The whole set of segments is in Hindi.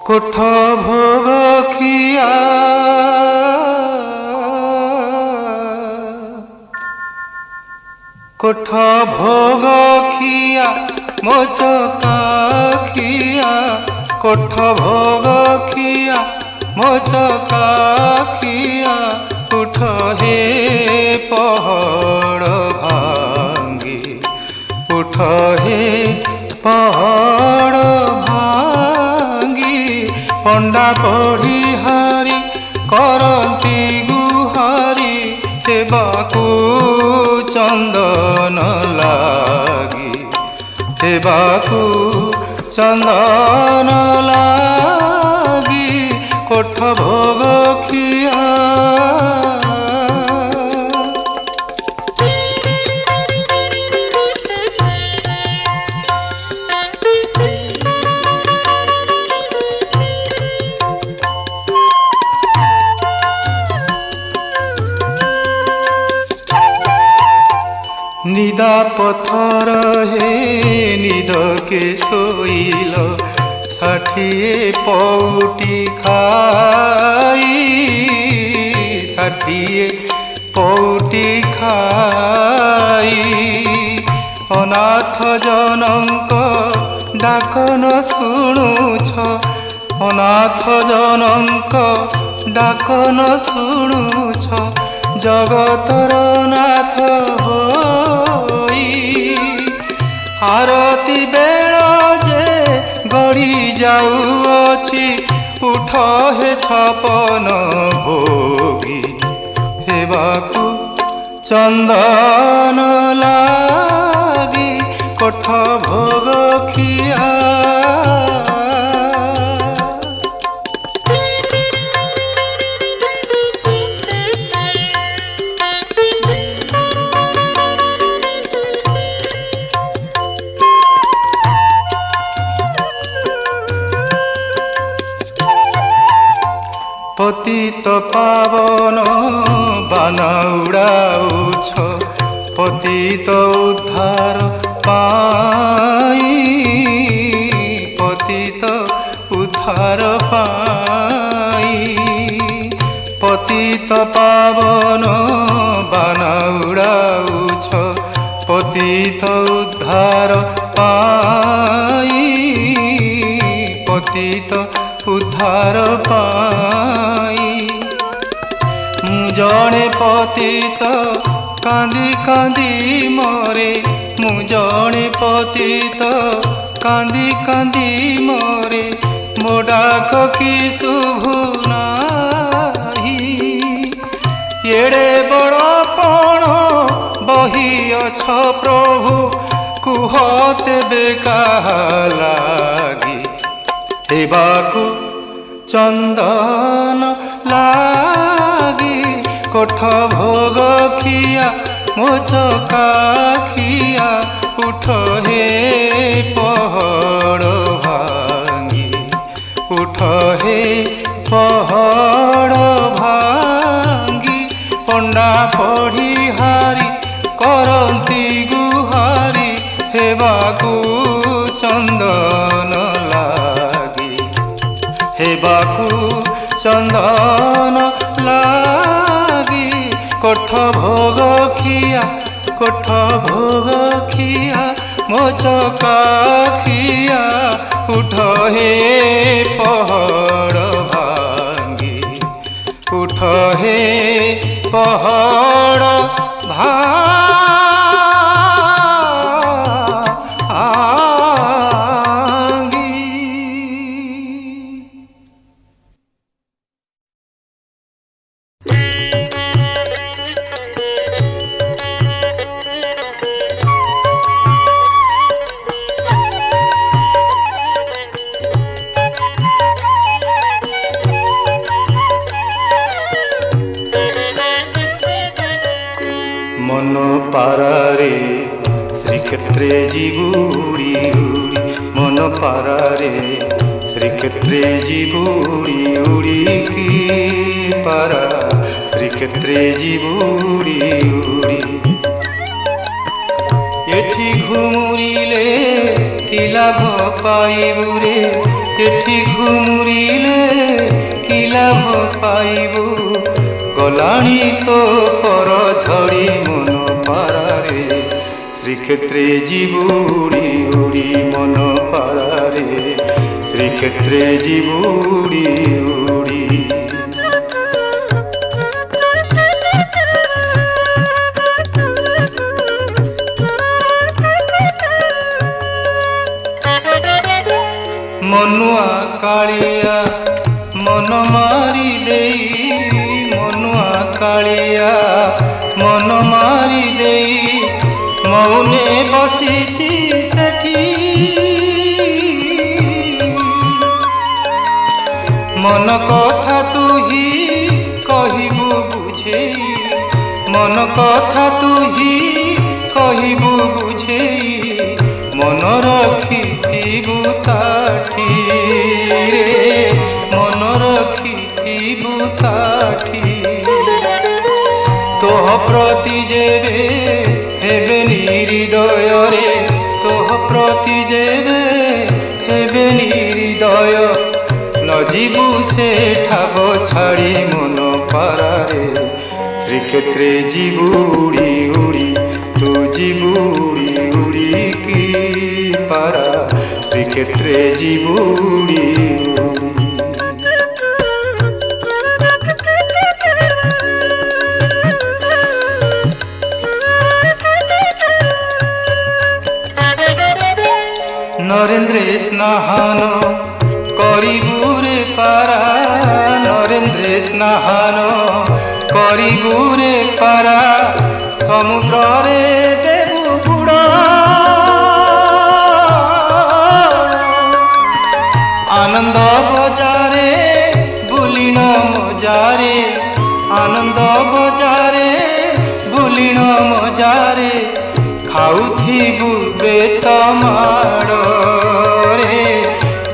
কোঠ ভোগ খিয়া কোঠ ভোগ খিয়া মোচকা খিয়া কোঠ ভোগ খিয়া মোচকা খিয়া উঠ হে পহড় ভাঙ্গি উঠ হে পহড় ভাঙ্গি পণ্ডা পঢ়ি হারি করন্তি গুহারি হেবাকু চন্দন লাগি হেবাকু চন্দন লাগি কোঠ ভোগ খিয়া निदा पथर हे निदके सोइल षाठिए पौटी खाई षाठिए पौटी खाई अनाथ जनक डाक न शुणुछ अनाथ जनक डाक न शुणुछ जगतर नाथ होई आरती बेल जे गड़ी जाऊँची उठ हे छपन भोगी हेबाकू चंदन लागी कोठ भोग खिया पतित पावन बाना उड़ाउछ पतित उद्धार पाई पतित उद्धार पाई पतित पावन बाना उड़ाउछ पतित उद्धार पाई पतित उद्धार पाई जड़े पतित कांदी कांदी मरे मु जड़े पतित कांदी कांदी मरे मो डाक कि शुभु नाही एड़े बड़ पण बही अछ प्रभु कुह तेबे काहा लागी हेबाकू चंदन लागी कोठ भोग खिया मोचका खिया उठ हे पहड़ भांगी उठ हे पहड़ भांगी पंडा पढ़ी हारी करंती गुहारी हेबाकू चंदन हेबाकू चंदन लागी कोठ भोग खिया कोठ भोग खिया मोचका खिया उठ हे पहड़ भांगी उठ हे पहड़ मन पारारे श्रीक्षेत्रे जीवुड़ी उड़ी मन पारारे श्रीक्षेत्रे जीवुड़ी उड़ी की पारा श्रीक्षेत्रे जीवुड़ी उड़ी एठी घुमुरिले कि लाभ पाइबुरे एठी घुमुरिले कि लाभ पाइबु गलाणी तो पर झड़ी मन पारारे श्रीक्षेत्रे जीवु उड़ी उड़ी मन पारारे श्रीक्षेत्रे जीवु उड़ी उड़ी मनुआ कालिया मन मारी देई मनुआ कालिया मन मारी देई मौने बसिची सेठी मन कथा तू ही कहिबु बुझेई मन कथा तू ही कहिबु बुझेई मन रखिथिबु ताठी रे मन रखिथिबु ताठी तोह प्रति जेबे हेबे निहृदय रे तोह प्रति जेबे हेबे निहृदय न जीवु से ठाब छाड़ी मन पारारे श्रीक्षेत्रे जीवु उड़ी उड़ी तू जीवु उड़ी उड़ी की पारा श्रीक्षेत्रे जीवु उड़ी उड़ी नरेंद्र स्नान करिबुरे पारा नरेंद्र स्नान करिबुरे पारा समुद्र रे देबु बुड़ा आनंद बजारे बुलिन मजारे आनंद बजारे बुलिन मजारे खाउथिबु बेत माड़ रे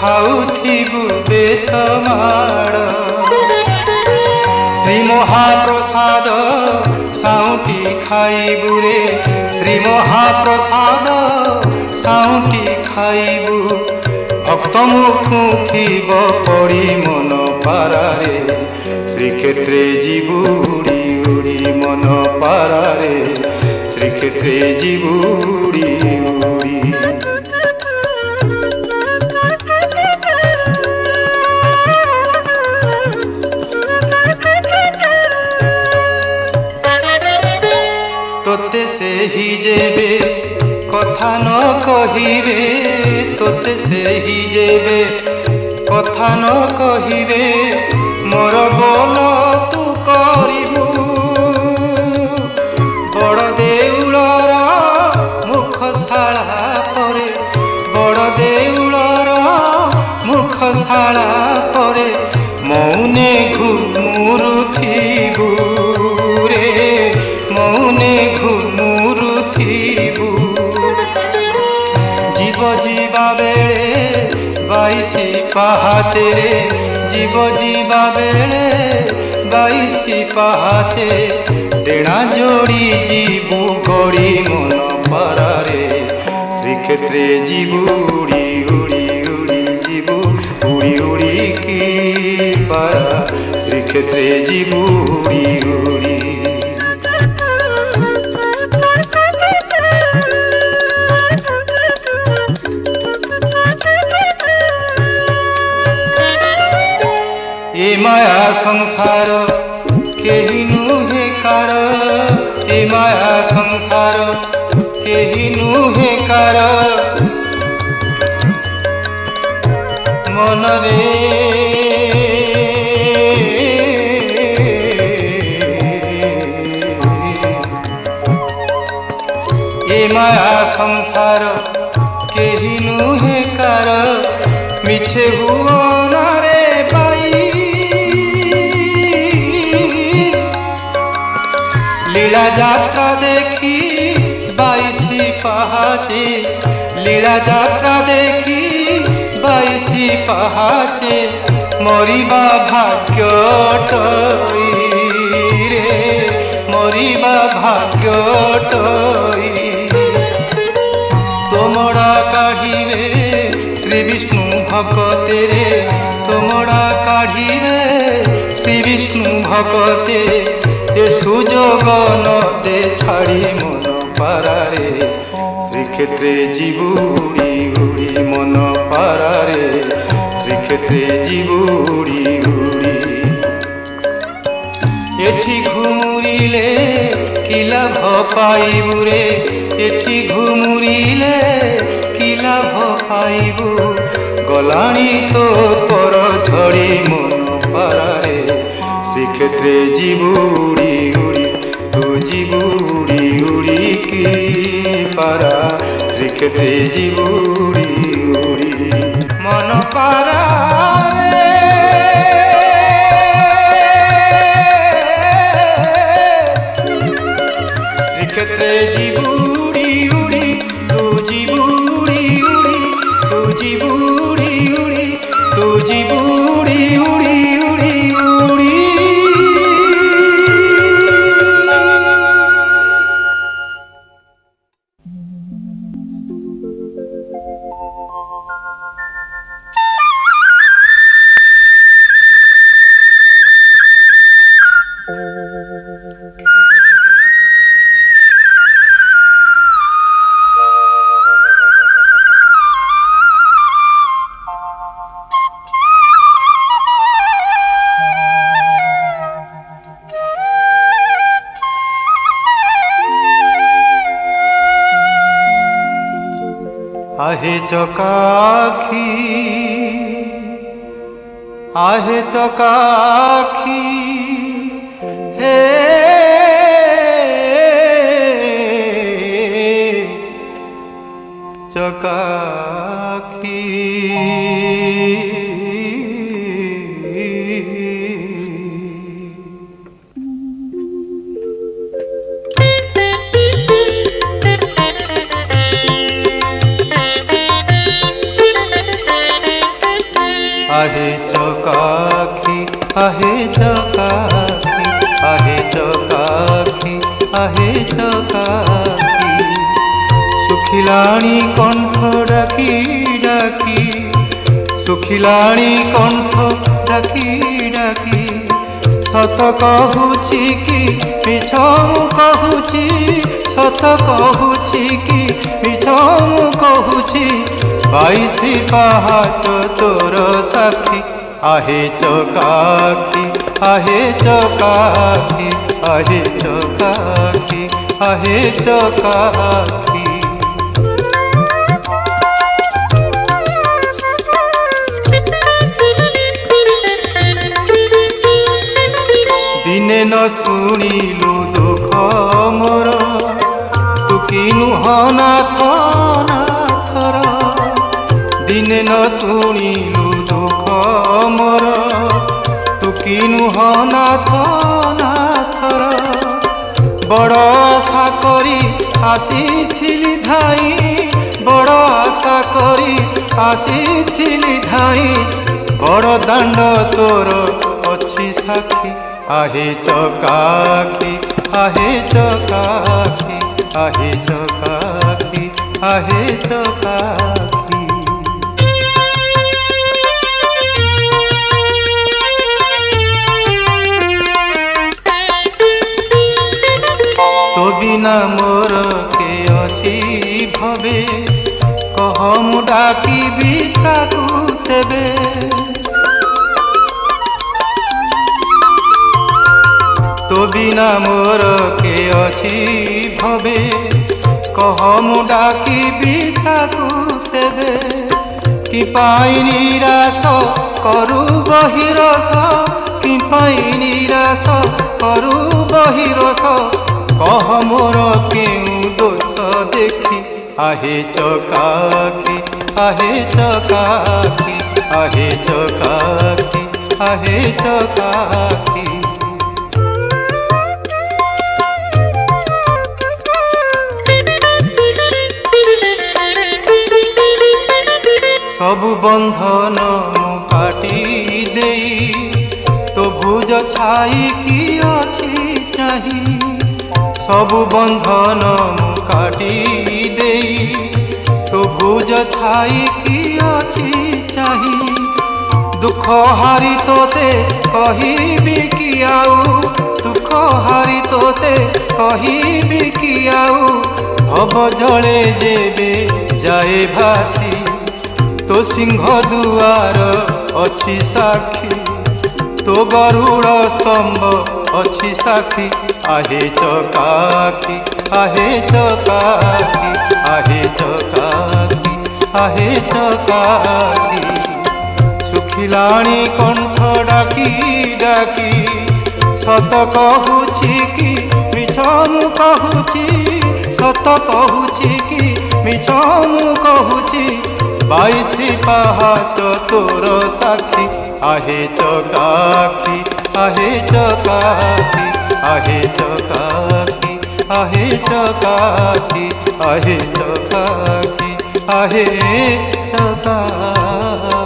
खाउथिबु बेत माड़ श्री महाप्रसाद साउटी खाइबु रे श्री महाप्रसाद साउटी खाइबु भक्त मुखु थिब पड़ी मन पारारे श्रीक्षेत्रे जीवु उड़ी उड़ी मन पारारे श्रीक्षेत्रे जीवु उड़ी उड़ी तोते से ही जेबे कथा न कहिबे तोते से ही जेबे कथा न कहिबे मोर बोल तू करिबु बड़ देउलर मुखशाला परे बड़ देउलर मुखशाला परे मौने घुमुरुथिबु रे मौने घुमुरुथिबु जीव जीवा बेले बाईसी पाहाचे रे जीव जीवा बेले बाईसी पाहाचे डेणा जोड़ी जीवु गड़ी मन पारारे श्रीक्षेत्रे जीवु उड़ी उड़ी उड़ी जीवु उड़ी उड़ी की पारा श्रीक्षेत्रे जीवु उड़ी उड़ी ए माया संसार केही नुहे कार ए माया संसार केही नुहे कार मन रे ए माया संसार केही नुहे कार मिछे हुओ ना रे लीला यात्रा देखी बाईसी पहाचे लीला यात्रा देखी बाईसी पहाचे मरिबा भाग्य टई रे मरिबा भाग्य टई तोमड़ा काढ़िबे श्री विष्णु भगते জগতে এ সুযোগ নদে ছাড়ি মন পারারে শ্রীক্ষেত্রে জীবুড়ি উড়ি মন পারারে শ্রীক্ষেত্রে জীবুড়ি উড়ি এঠি ঘুমুরিলে কি লাভ পাইবু রে এঠি ঘুমুরিলে কি লাভ পাইবু গলাণী তো পর ঝড়ি মন পারারে শ্রীক্ষেত্রে জীবুড়ি উড়ি তু জীবুড়ি উড়ি কি পারা শ্রীক্ষেত্রে জীবুড়ি উড়ি মন পারারে শ্রীক্ষেত্রে জীবুড়ি উড়ি তু জীবুড়ি উড়ি তু জীবুড়ি উড়ি তু জীবুড়ি উড়ি উড়ি উড়ি आहे चकाखी हे चकाखी आहे चकाखी आहे चकाखी आहे चकाखी आहे चकाखी सुखिलाणी कंठ डाकी डाकी सुखिलाणी कंठ डाकी डाकी सत कहूची कि मिछ कहूची सत कहूची कि मिछ कहूची बाईसी पहाच तोर साखी आहे चकाखी आहे चकाखी आहे चकाखी आहे चकाखी दिने न शुणिलु दुख मोर तू किनु नाथ नाथर दिने न शुणिलु दुख मोर तू किनु नाथ नाथर बड़ आशा करी आसीथिली धाई बड़ आशा करी आसीथिली धाई बड़ दांड तोर अछि साखी आहे चकाखी आहे चकाखी आहे चकाखी आहे चकाखी तो बिना मोर के अछि भवे कह मु डाकिबी ताकू तेबे तो बिना मोर के अछि भवे कह मु डाकिबी ताकू तेबे कि पाई निराश करू बहिरस कि पाई निराश करू बहिरस कह मोर केउ दोष देखी आहे चकाखी आहे चकाखी आहे चकाखी आहे चकाखी सबु बंधन मु काटी देई तो भुज छाई कि अछि चाही सबु बंधन मु काटी देई तो भुज छाई कि अछि चाही दुख हारी तोते कहिबी कि आउ दुख हारी तोते कहिबी कि आउ भव जले जेबे जाए भासी तो सिंह दुआर अछि साक्षी तो गरुड़ स्तंभ अछि साक्षी आहे चकाखी आहे चकाखी आहे चकाखी आहे चकाखी सुखिलाणी कंठ डाकी डाकी सत कहूछि कि मिछ मु कहूछि सत कहूछि कि मिछ मु कहूछि 22 पाहाच तोर साक्षी आहे चकाखी आहे चकाखी आहे चकाखी आहे चकाखी आहे चकाखी आहे चकाखी।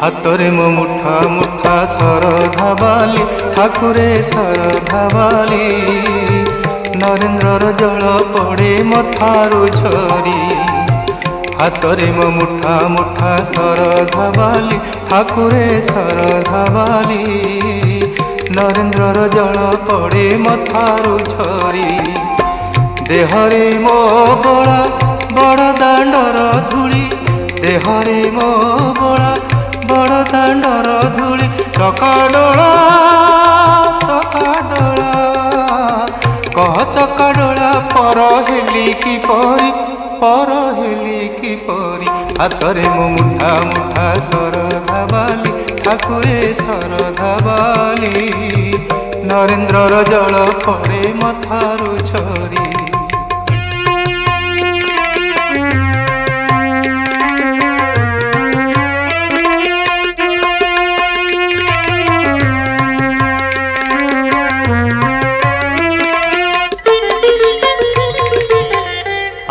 हातरे मो मुठा मुठा सरधा बाली ठाकुरे सरधा बाली नरेंद्रर जल पड़े मथारु झरी हातरे मो मुठा मुठा सरधा बाली ठाकुरे सरधा बाली नरेंद्रर जल पड़े मथारु झरी देहरे मो बड़ा बड़ दांडर धूली देहरे मो बड़ा बड़ दांडर धूली चकाडोला चकाडोला कह चकाडोला पर हेली कि परी पर हेली कि परी हातरे मो मुठा मुठा सरधा बाली ठाकुरे सरधा बाली नरेंद्रर जल पड़े मथारु झरी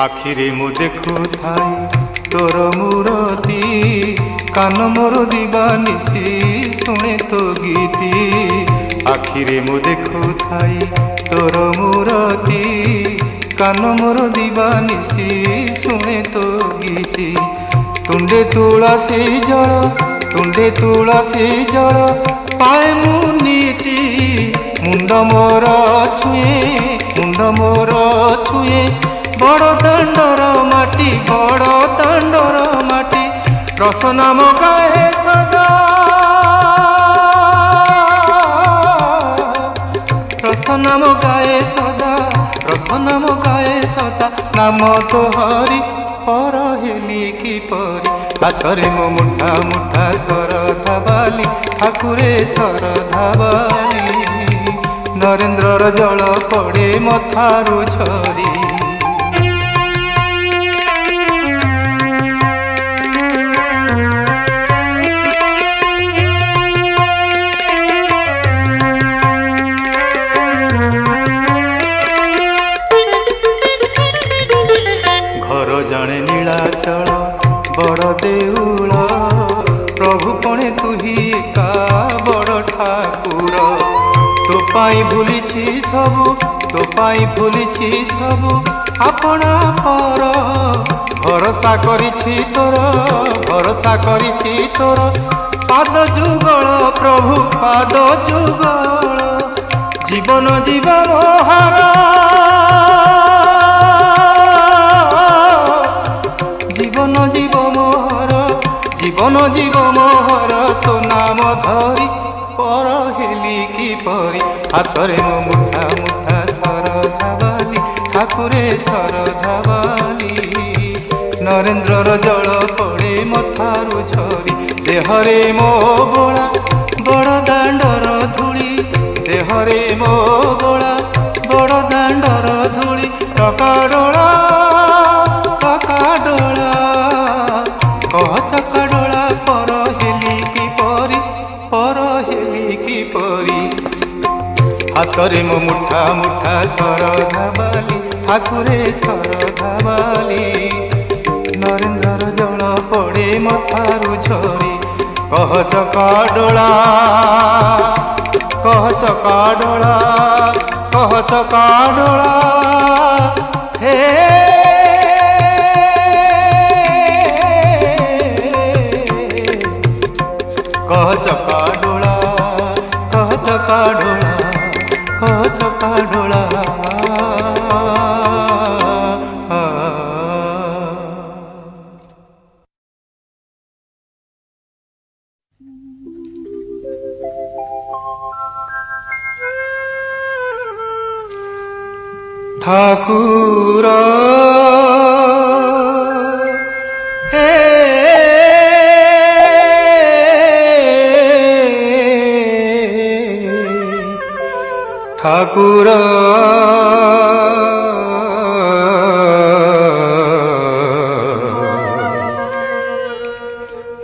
आखिरे मु देखु थाई तोर मूरती कान मोर दीवानिसी शुणे तो गीती आखिरे मु देखु थाई तोर मूरती कान मोर दीवानिसी शुणे तो गीती तुंडे तुलसी जल पाए मु नीति मुंड मोर छुए बड़ दांडर माटी बड़ दांडर माटी रस नाम गाए सदा रस नाम गाए सदा रस नाम गाए सदा नाम तो हरि पर हेली कि परी हातरे मो मुठा मुठा सरधा बाली ठाकुरे सरधा बाली नरेंद्रर जल पड़े मथारु झरी जड़े नीलाचल बड़ देउल प्रभु पणे तुही का बड़ ठाकुर तो पाई भूलिछि सबु अपना पर भरोसा करिछि तोर पाद जुगल प्रभु पाद जुगल जीवन जीवन हारा जीवन जीव मोहर तो नाम धरी पर हेली कि परी हातरे मो मुठा मुठा सरधा बाली ठाकुरे सरधा बाली नरेंद्रर जल पड़े मथारु झरी देहरे मो बोला बड़ दांडर धूली देहरे मो बोला बड़ दांडर धूली चकाडोला चकाडोला कह चकाडोला पर हेली कि परी हातरे मो मुठा मुठा सरधा बाली ठाकुरे सरधा बाली नरेंद्रर जल पड़े मथारु झरी कह चकाडोला कह चका डोला कह चका डोला हे कह चका डोला कह चका डोला कह चका डोला ठाकुर हे ठाकुर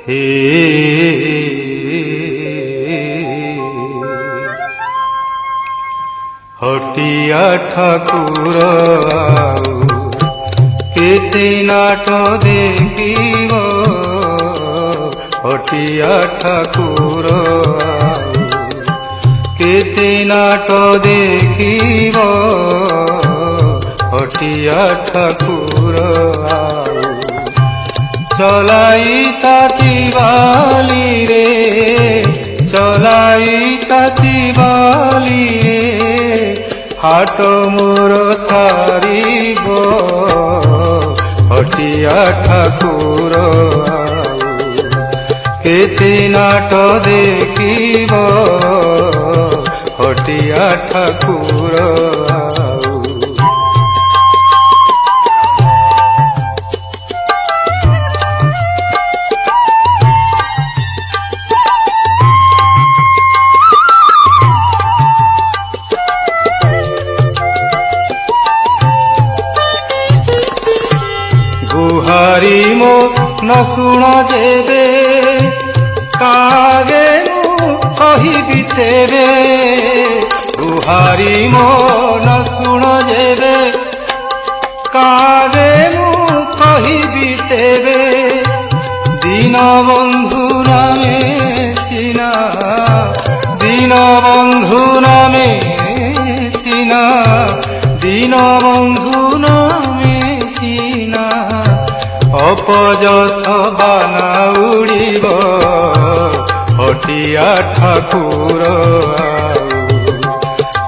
हे हटिया ठाकुर केते नाट देखिब हटिया ठाकुर केते नाट देखिब हटिया ठाकुर चलाई ताती बाली रे चलाई ताती बाली रे हाट मोर सारिब हटिया ठाकुर केते नाट देखिब हटिया ठाकुर गुहारी मो न शुण जेबे कागे कहिबि तेबे गुहारी मो न शुण जेबे कागे कहिबि तेबे दीन बंधु नामे सिना दीन बंधु नामे सिना दीन बंधु नामे सिना अपजस बाना उड़ीब हटिया ठाकुर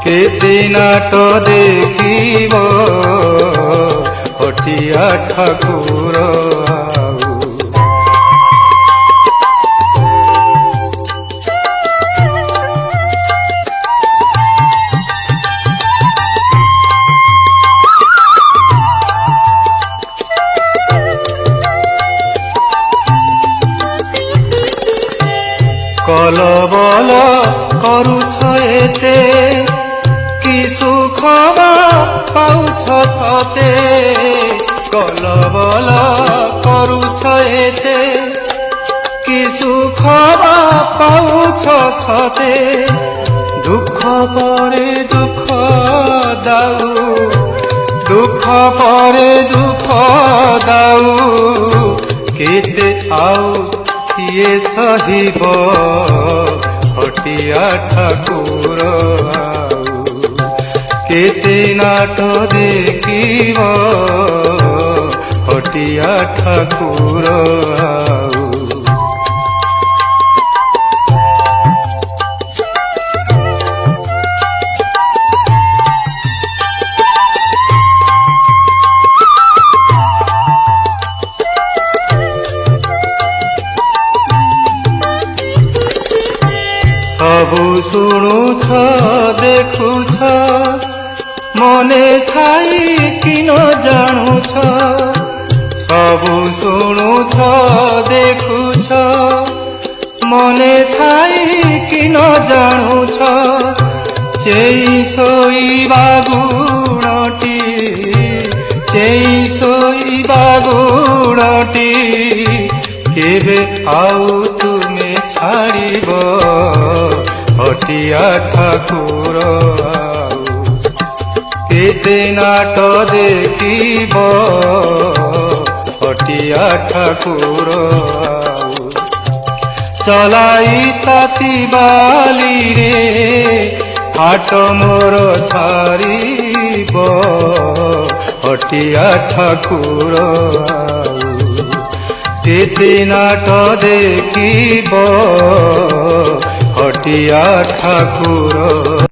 केते नाट देखिब हटिया ठाकुर कलबल करुछ एते कि सुख पाउछ सते कलबल करुछ एते कि सुख पाउछ सते दुख परे दुख दाऊ दुख परे दुख दाऊ केते आउ किए सहिब हटिया ठाकुर केते नाट देखिब हटिया ठाकुर सबु शुणुछ देखुछ मने थाई कि न जानुछ सबु शुणुछ देखुछ मने थाई कि न जानुछ चेई सोईबा गुणटी चेई सोईबा गुणटी केबे आउ तुमे छाड़िब हटिया ठाकुर केते नाट देखिब हटिया ठाकुर চলাই তাতি বালি রে হাট মোর সারিব হটিয়া ঠাকুর আউ তিতি নাট দেখিব হটিয়া ঠাকুর।